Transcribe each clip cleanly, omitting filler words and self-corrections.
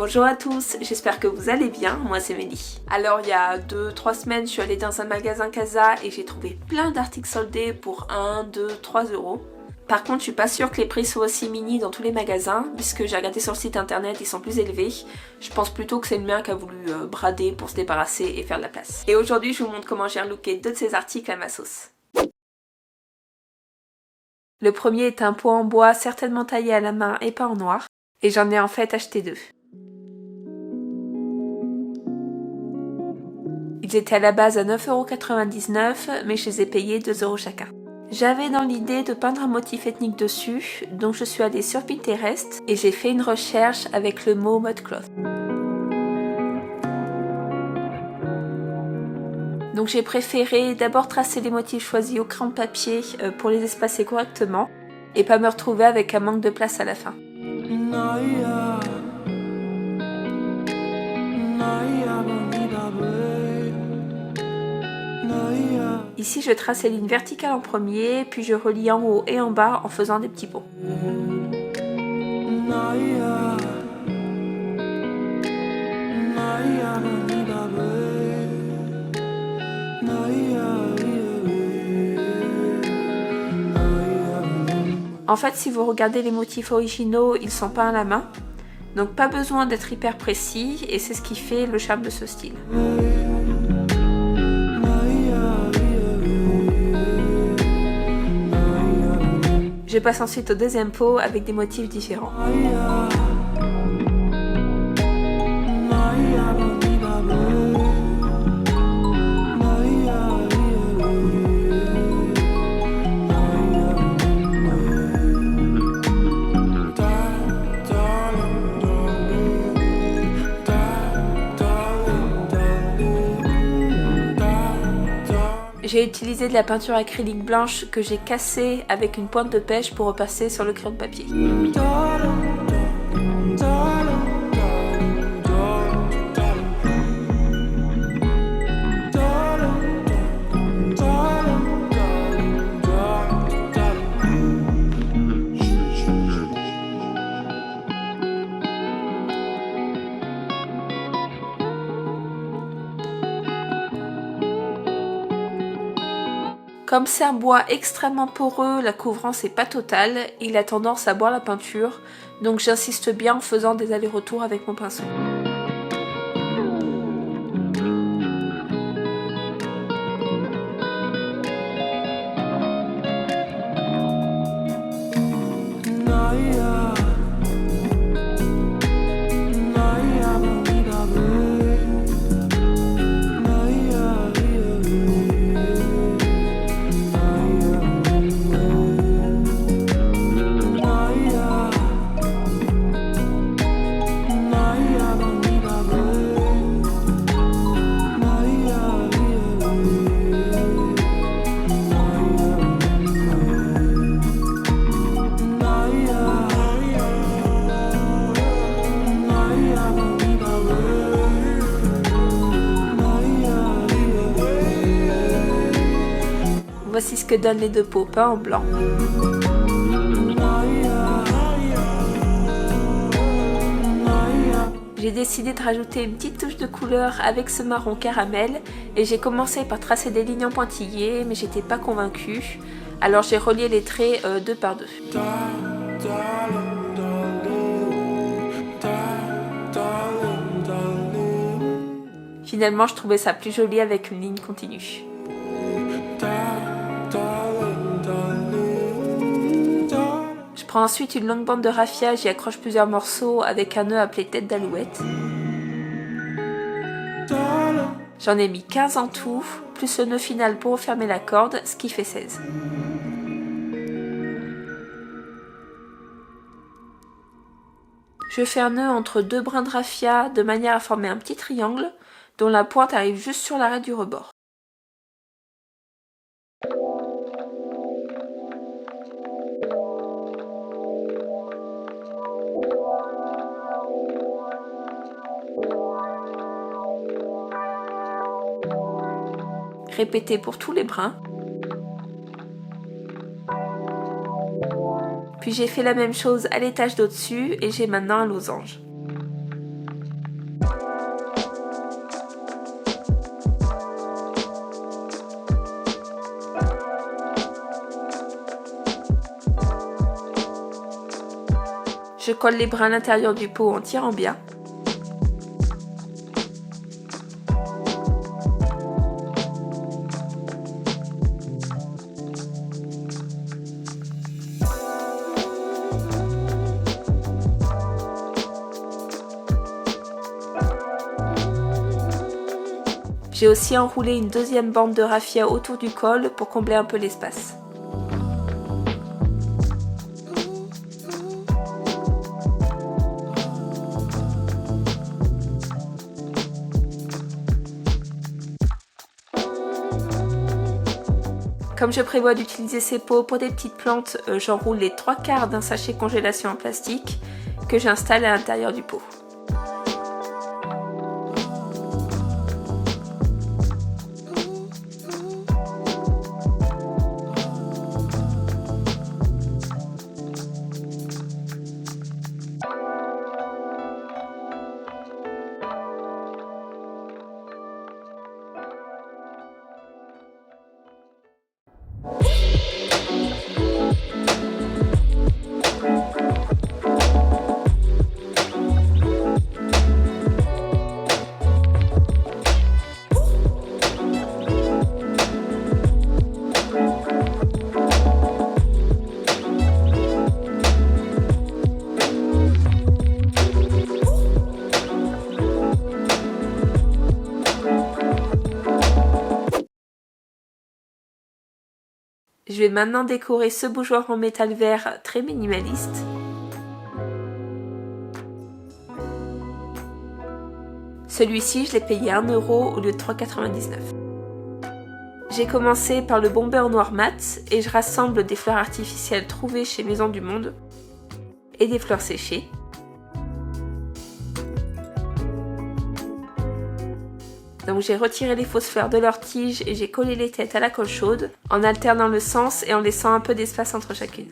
Bonjour à tous, j'espère que vous allez bien, moi c'est Mélie. Alors il y a 2-3 semaines je suis allée dans un magasin Casa et j'ai trouvé plein d'articles soldés pour 1, 2, 3 euros. Par contre je suis pas sûre que les prix soient aussi mini dans tous les magasins, puisque j'ai regardé sur le site internet, ils sont plus élevés. Je pense plutôt que c'est le mien qui a voulu brader pour se débarrasser et faire de la place. Et aujourd'hui je vous montre comment j'ai relooké 2 de ces articles à ma sauce. Le premier est un pot en bois certainement taillé à la main et pas en noir, et j'en ai en fait acheté 2. Ils étaient à la base à 9,99 €, mais je les ai payés 2 € chacun. J'avais dans l'idée de peindre un motif ethnique dessus, donc je suis allée sur Pinterest et j'ai fait une recherche avec le mot modcloth. Donc j'ai préféré d'abord tracer les motifs choisis au crayon de papier pour les espacer correctement et pas me retrouver avec un manque de place à la fin. Ici je trace les lignes verticales en premier, puis je relie en haut et en bas en faisant des petits pots. En fait, si vous regardez les motifs originaux, ils sont peints à la main, donc pas besoin d'être hyper précis, et c'est ce qui fait le charme de ce style. Je passe ensuite au deuxième pot avec des motifs différents. J'ai utilisé de la peinture acrylique blanche que j'ai cassée avec une pointe de pêche pour repasser sur le crayon de papier. Comme c'est un bois extrêmement poreux, la couvrance n'est pas totale et il a tendance à boire la peinture, donc j'insiste bien en faisant des allers-retours avec mon pinceau. Voici ce que donnent les 2 pots peints en blanc. J'ai décidé de rajouter une petite touche de couleur avec ce marron caramel et j'ai commencé par tracer des lignes en pointillés, mais j'étais pas convaincue. Alors j'ai relié les traits 2 par 2. Finalement je trouvais ça plus joli avec une ligne continue. Je prends ensuite une longue bande de raffia, j'y accroche plusieurs morceaux avec un nœud appelé tête d'alouette. J'en ai mis 15 en tout, plus le nœud final pour refermer la corde, ce qui fait 16. Je fais un nœud entre 2 brins de raffia de manière à former un petit triangle dont la pointe arrive juste sur l'arrêt du rebord. Répétez pour tous les brins. Puis j'ai fait la même chose à l'étage d'au-dessus et j'ai maintenant un losange. Je colle les brins à l'intérieur du pot en tirant bien. J'ai aussi enroulé une deuxième bande de raffia autour du col pour combler un peu l'espace. Comme je prévois d'utiliser ces pots pour des petites plantes, j'enroule les 3/4 d'un sachet congélation en plastique que j'installe à l'intérieur du pot. Je vais maintenant décorer ce bougeoir en métal vert très minimaliste. Celui-ci, je l'ai payé 1 € au lieu de 3,99 €. J'ai commencé par le bomber noir mat et je rassemble des fleurs artificielles trouvées chez Maison du Monde et des fleurs séchées. Donc j'ai retiré les fausses fleurs de leurs tiges et j'ai collé les têtes à la colle chaude en alternant le sens et en laissant un peu d'espace entre chacune.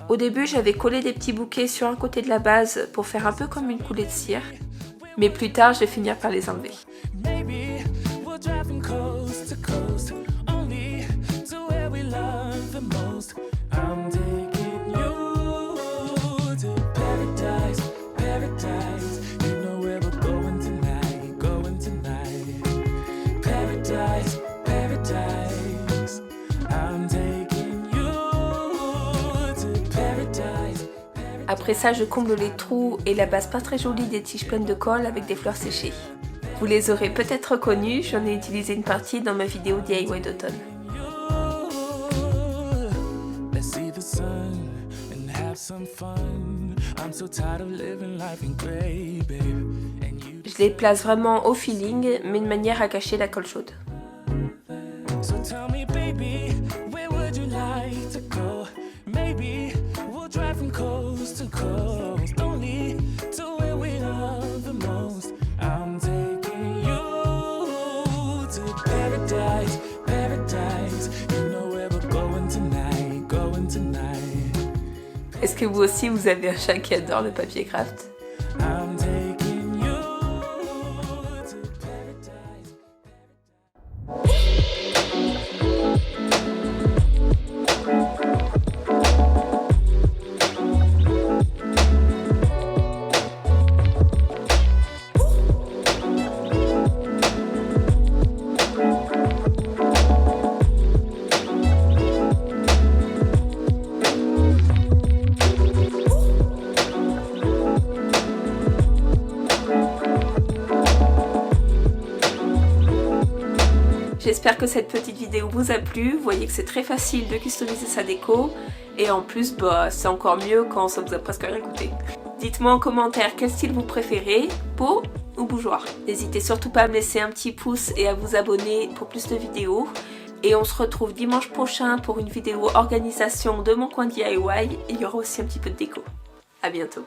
Au début, j'avais collé des petits bouquets sur un côté de la base pour faire un peu comme une coulée de cire, mais plus tard, je vais finir par les enlever. Après ça, je comble les trous et la base pas très jolie des tiges pleines de colle avec des fleurs séchées. Vous les aurez peut-être reconnues, j'en ai utilisé une partie dans ma vidéo DIY d'automne. Je les place vraiment au feeling, mais de manière à cacher la colle chaude. Est-ce que vous aussi vous avez un chat qui adore le papier craft? J'espère que cette petite vidéo vous a plu, vous voyez que c'est très facile de customiser sa déco et en plus c'est encore mieux quand ça vous a presque rien coûté. Dites-moi en commentaire quel style vous préférez, pot ou bougeoir. N'hésitez surtout pas à me laisser un petit pouce et à vous abonner pour plus de vidéos. Et on se retrouve dimanche prochain pour une vidéo organisation de mon coin DIY et il y aura aussi un petit peu de déco. À bientôt.